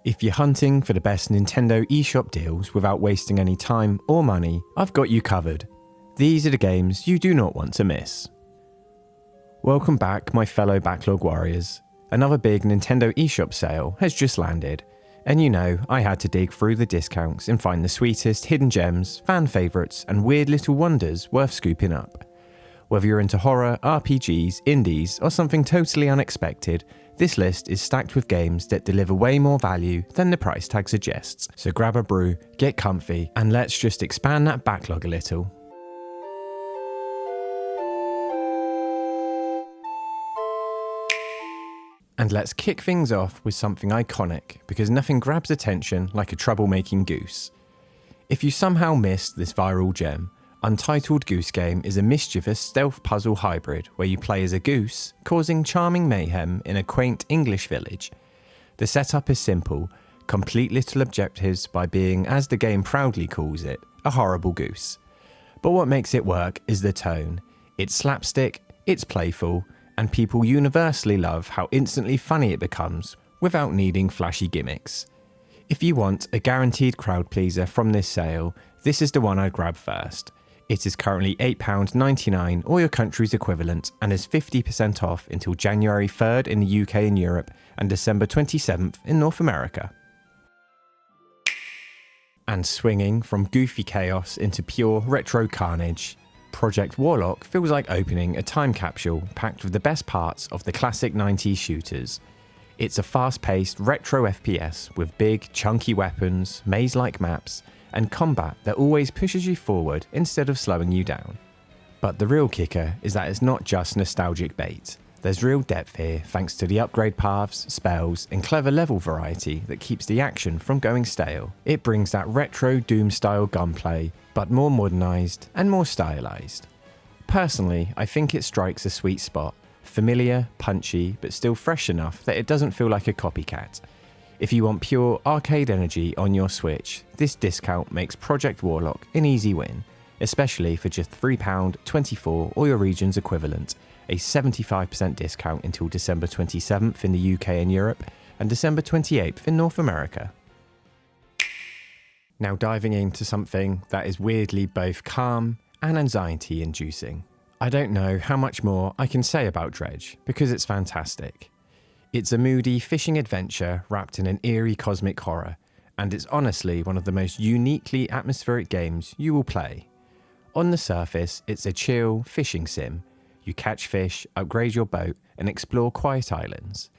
If you're hunting for the best Nintendo eShop deals without wasting any time or money, I've got you covered. These are the games you do not want to miss. Welcome back, my fellow backlog warriors. Another big Nintendo eShop sale has just landed, and you know I had to dig through the discounts and find the sweetest hidden gems, fan favourites and weird little wonders worth scooping up. Whether you're into horror, RPGs, indies or something totally unexpected, this list is stacked with games that deliver way more value than the price tag suggests. So grab a brew, get comfy, and let's just expand that backlog a little. And let's kick things off with something iconic, because nothing grabs attention like a troublemaking goose. If you somehow missed this viral gem, Untitled Goose Game is a mischievous stealth puzzle hybrid where you play as a goose, causing charming mayhem in a quaint English village. The setup is simple, complete little objectives by being, as the game proudly calls it, a horrible goose. But what makes it work is the tone. It's slapstick, it's playful, and people universally love how instantly funny it becomes without needing flashy gimmicks. If you want a guaranteed crowd pleaser from this sale, this is the one I'd grab first. It is currently £8.99 or your country's equivalent and is 50% off until January 3rd in the UK and Europe and December 27th in North America. And swinging from goofy chaos into pure retro carnage, Project Warlock feels like opening a time capsule packed with the best parts of the classic 90s shooters. It's a fast-paced retro FPS with big, chunky weapons, maze-like maps, and combat that always pushes you forward instead of slowing you down. But the real kicker is that it's not just nostalgic bait. There's real depth here thanks to the upgrade paths, spells, and clever level variety that keeps the action from going stale. It brings that retro Doom-style gunplay, but more modernised and more stylised. Personally, I think it strikes a sweet spot. Familiar, punchy, but still fresh enough that it doesn't feel like a copycat. If you want pure arcade energy on your Switch, this discount makes Project Warlock an easy win, especially for just £3.24 or your region's equivalent, a 75% discount until December 27th in the UK and Europe, and December 28th in North America. Now diving into something that is weirdly both calm and anxiety-inducing. I don't know how much more I can say about Dredge, because it's fantastic. It's a moody fishing adventure wrapped in an eerie cosmic horror, and it's honestly one of the most uniquely atmospheric games you will play. On the surface, it's a chill fishing sim. You catch fish, upgrade your boat, and explore quiet islands.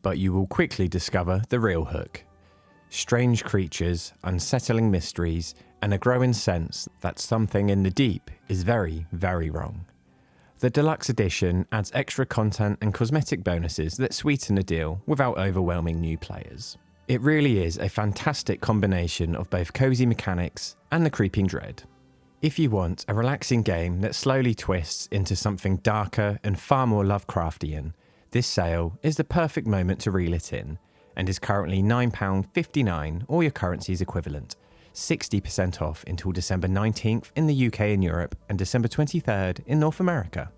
But you will quickly discover the real hook. Strange creatures, unsettling mysteries, and a growing sense that something in the deep is very, very wrong. The deluxe edition adds extra content and cosmetic bonuses that sweeten the deal without overwhelming new players. It really is a fantastic combination of both cozy mechanics and the creeping dread. If you want a relaxing game that slowly twists into something darker and far more Lovecraftian, this sale is the perfect moment to reel it in, and is currently £9.59 or your currency's equivalent, 60% off until December 19th in the UK and Europe and December 23rd in North America.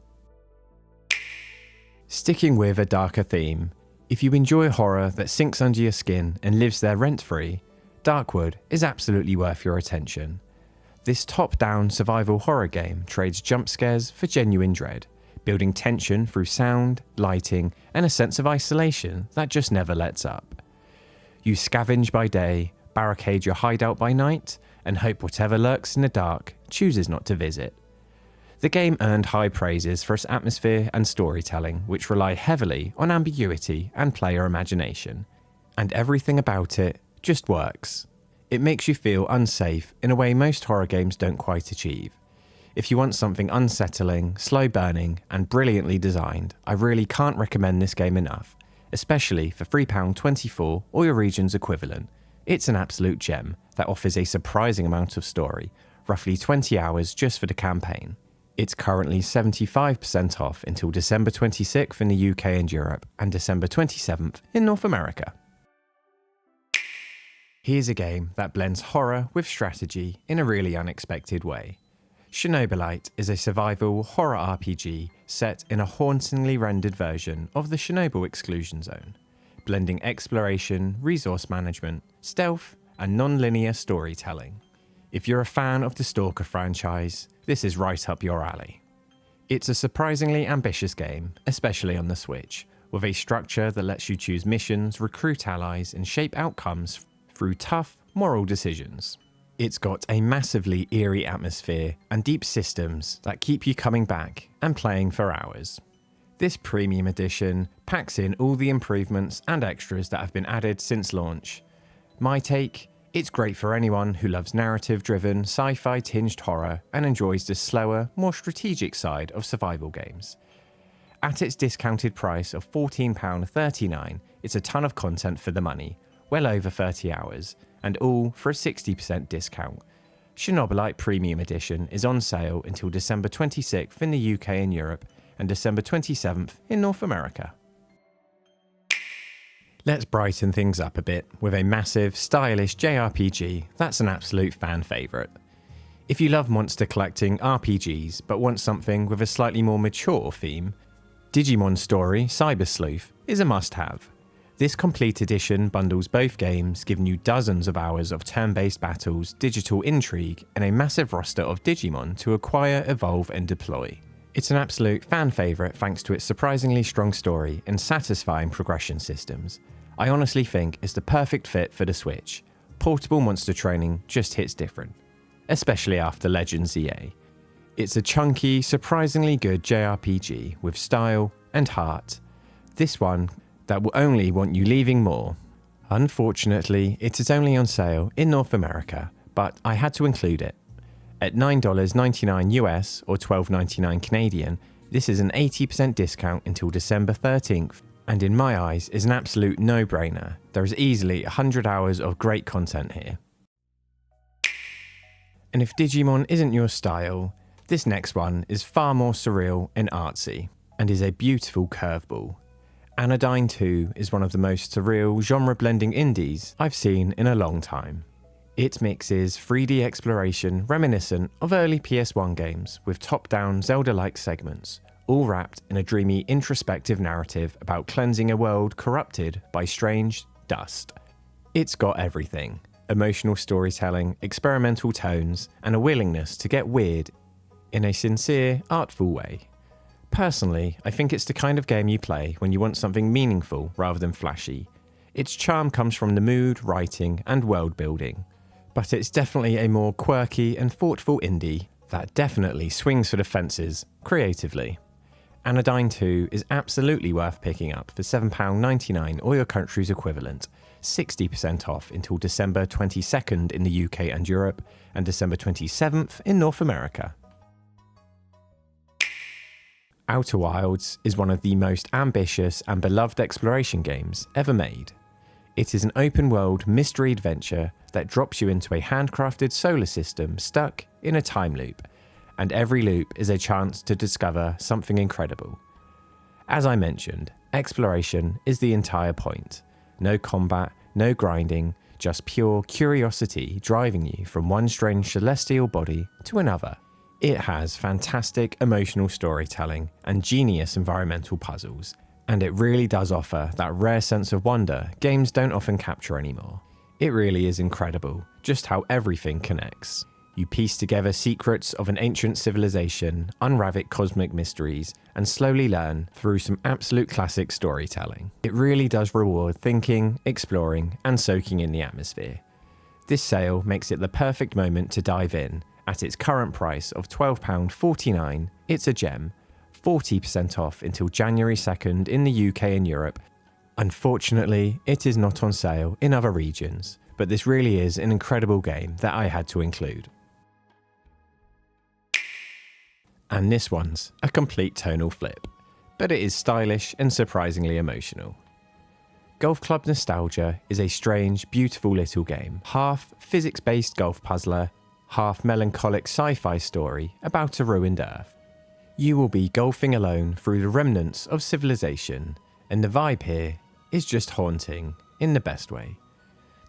Sticking with a darker theme, if you enjoy horror that sinks under your skin and lives there rent-free, Darkwood is absolutely worth your attention. This top-down survival horror game trades jump scares for genuine dread, building tension through sound, lighting, and a sense of isolation that just never lets up. You scavenge by day, barricade your hideout by night, and hope whatever lurks in the dark chooses not to visit. The game earned high praises for its atmosphere and storytelling, which rely heavily on ambiguity and player imagination. And everything about it just works. It makes you feel unsafe in a way most horror games don't quite achieve. If you want something unsettling, slow burning, and brilliantly designed, I really can't recommend this game enough, especially for £3.24 or your region's equivalent. It's an absolute gem that offers a surprising amount of story, roughly 20 hours just for the campaign. It's currently 75% off until December 26th in the UK and Europe and December 27th in North America. Here's a game that blends horror with strategy in a really unexpected way. Chernobylite is a survival horror RPG set in a hauntingly rendered version of the Chernobyl exclusion zone. blending exploration, resource management, stealth, and non-linear storytelling. If you're a fan of the Stalker franchise, this is right up your alley. It's a surprisingly ambitious game, especially on the Switch, with a structure that lets you choose missions, recruit allies, and shape outcomes through tough, moral decisions. It's got a massively eerie atmosphere and deep systems that keep you coming back and playing for hours. This premium edition packs in all the improvements and extras that have been added since launch. My take: it's great for anyone who loves narrative-driven, sci-fi tinged horror and enjoys the slower, more strategic side of survival games. At its discounted price of £14.39, it's a ton of content for the money, well over 30 hours, and all for a 60% discount. Chernobylite Premium Edition is on sale until December 26th in the UK and Europe, and December 27th in North America. Let's brighten things up a bit with a massive, stylish JRPG that's an absolute fan favourite. If you love monster collecting RPGs but want something with a slightly more mature theme, Digimon Story Cyber Sleuth is a must-have. This complete edition bundles both games, giving you dozens of hours of turn-based battles, digital intrigue, and a massive roster of Digimon to acquire, evolve, and deploy. It's an absolute fan favourite thanks to its surprisingly strong story and satisfying progression systems. I honestly think it's the perfect fit for the Switch. Portable monster training just hits different, especially after Legends EA. It's a chunky, surprisingly good JRPG with style and heart. This one that will only want you leaving more. Unfortunately, it is only on sale in North America, but I had to include it. At $9.99 US or $12.99 Canadian, this is an 80% discount until December 13th, and in my eyes is an absolute no-brainer. There is easily 100 hours of great content here. And if Digimon isn't your style, this next one is far more surreal and artsy, and is a beautiful curveball. Andonyne 2 is one of the most surreal, genre-blending indies I've seen in a long time. It mixes 3D exploration reminiscent of early PS1 games with top-down Zelda-like segments, all wrapped in a dreamy introspective narrative about cleansing a world corrupted by strange dust. It's got everything: emotional storytelling, experimental tones, and a willingness to get weird in a sincere, artful way. Personally, I think it's the kind of game you play when you want something meaningful rather than flashy. Its charm comes from the mood, writing, and world building. But it's definitely a more quirky and thoughtful indie that definitely swings for the fences creatively. Andonyne 2 is absolutely worth picking up for £7.99 or your country's equivalent, 60% off until December 22nd in the UK and Europe, and December 27th in North America. Outer Wilds is one of the most ambitious and beloved exploration games ever made. It is an open-world mystery adventure that drops you into a handcrafted solar system stuck in a time loop, and every loop is a chance to discover something incredible. As I mentioned, exploration is the entire point. No combat, no grinding, just pure curiosity driving you from one strange celestial body to another. It has fantastic emotional storytelling and genius environmental puzzles, and it really does offer that rare sense of wonder games don't often capture anymore. It really is incredible just how everything connects. You piece together secrets of an ancient civilization, unravel cosmic mysteries, and slowly learn through some absolute classic storytelling. It really does reward thinking, exploring, and soaking in the atmosphere. This sale makes it the perfect moment to dive in. At its current price of £12.49, it's a gem, 40% off until January 2nd in the UK and Europe. Unfortunately, it is not on sale in other regions, but this really is an incredible game that I had to include. And this one's a complete tonal flip, but it is stylish and surprisingly emotional. Golf Club Nostalgia is a strange, beautiful little game, half physics-based golf puzzler, half melancholic sci-fi story about a ruined Earth. You will be golfing alone through the remnants of civilization, and the vibe here is just haunting in the best way.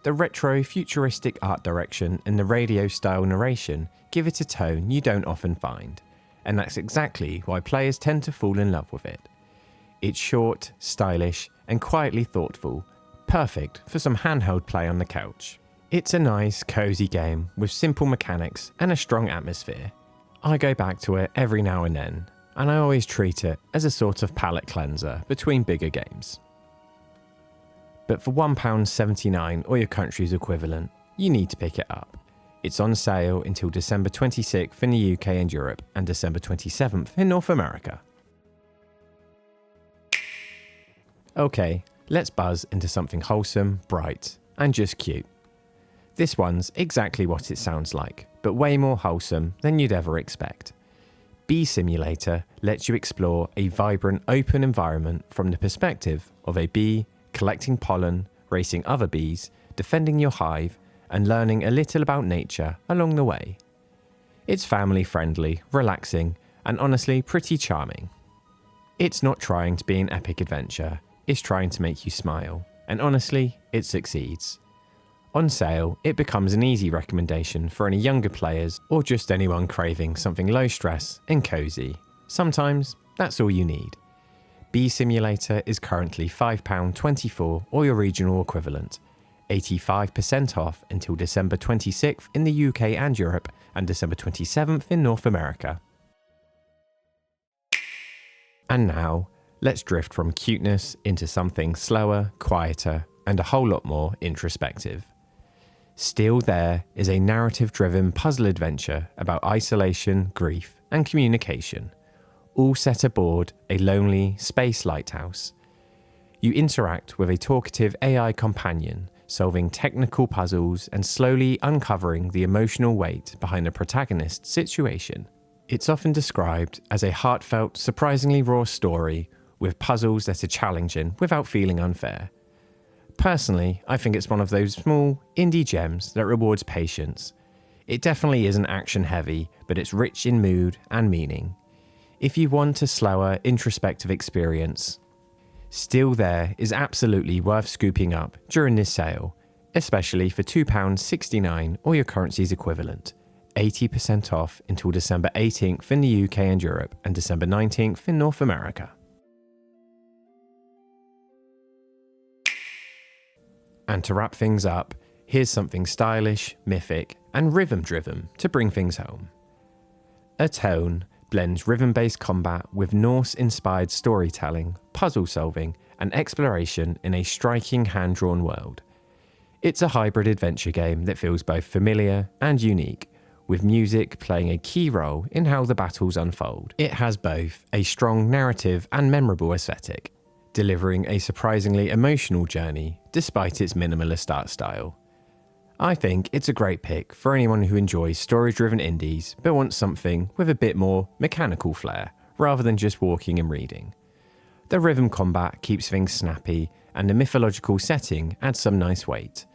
The retro futuristic art direction and the radio-style narration give it a tone you don't often find, and that's exactly why players tend to fall in love with it. It's short, stylish, and quietly thoughtful, perfect for some handheld play on the couch. It's a nice, cozy game with simple mechanics and a strong atmosphere. I go back to it every now and then, and I always treat it as a sort of palate cleanser between bigger games. But for £1.79 or your country's equivalent, you need to pick it up. It's on sale until December 26th in the UK and Europe and December 27th in North America. Okay, let's buzz into something wholesome, bright, and just cute. This one's exactly what it sounds like, but way more wholesome than you'd ever expect. Bee Simulator lets you explore a vibrant, open environment from the perspective of a bee, collecting pollen, racing other bees, defending your hive, and learning a little about nature along the way. It's family-friendly, relaxing, and honestly pretty charming. It's not trying to be an epic adventure, it's trying to make you smile, and honestly, it succeeds. On sale, it becomes an easy recommendation for any younger players or just anyone craving something low stress and cozy. Sometimes, that's all you need. Bee Simulator is currently £5.24 or your regional equivalent, 85% off until December 26th in the UK and Europe and December 27th in North America. And now, let's drift from cuteness into something slower, quieter, and a whole lot more introspective. Still There is a narrative-driven puzzle adventure about isolation, grief, and communication, all set aboard a lonely space lighthouse. You interact with a talkative AI companion, solving technical puzzles and slowly uncovering the emotional weight behind the protagonist's situation. It's often described as a heartfelt, surprisingly raw story with puzzles that are challenging without feeling unfair. Personally, I think it's one of those small, indie gems that rewards patience. It definitely isn't action-heavy, but it's rich in mood and meaning. If you want a slower, introspective experience, Still There is absolutely worth scooping up during this sale, especially for £2.69 or your currency's equivalent, 80% off until December 18th in the UK and Europe and December 19th in North America. And to wrap things up, here's something stylish, mythic, and rhythm-driven to bring things home. Atone blends rhythm-based combat with Norse-inspired storytelling, puzzle-solving, and exploration in a striking hand-drawn world. It's a hybrid adventure game that feels both familiar and unique, with music playing a key role in how the battles unfold. It has both a strong narrative and memorable aesthetic, delivering a surprisingly emotional journey despite its minimalist art style. I think it's a great pick for anyone who enjoys story-driven indies but wants something with a bit more mechanical flair rather than just walking and reading. The rhythm combat keeps things snappy and the mythological setting adds some nice weight.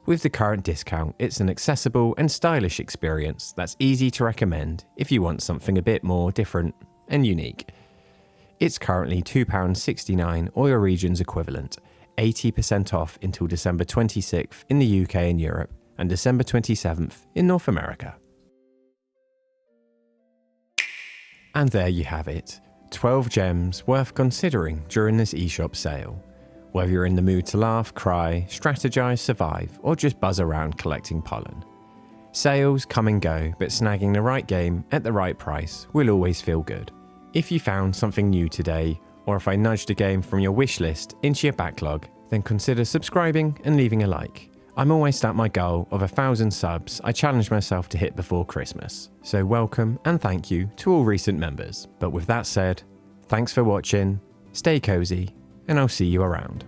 With the current discount, it's an accessible and stylish experience that's easy to recommend if you want something a bit more different and unique. It's currently £2.69 or your region's equivalent, 80% off until December 26th in the UK and Europe and December 27th in North America. And there you have it, 12 gems worth considering during this eShop sale. Whether you're in the mood to laugh, cry, strategize, survive, or just buzz around collecting pollen. Sales come and go, but snagging the right game at the right price will always feel good. If you found something new today, or if I nudged a game from your wish list into your backlog, then consider subscribing and leaving a like. I'm almost at my goal of 1,000 subs I challenged myself to hit before Christmas. So welcome and thank you to all recent members. But with that said, thanks for watching, stay cozy, and I'll see you around.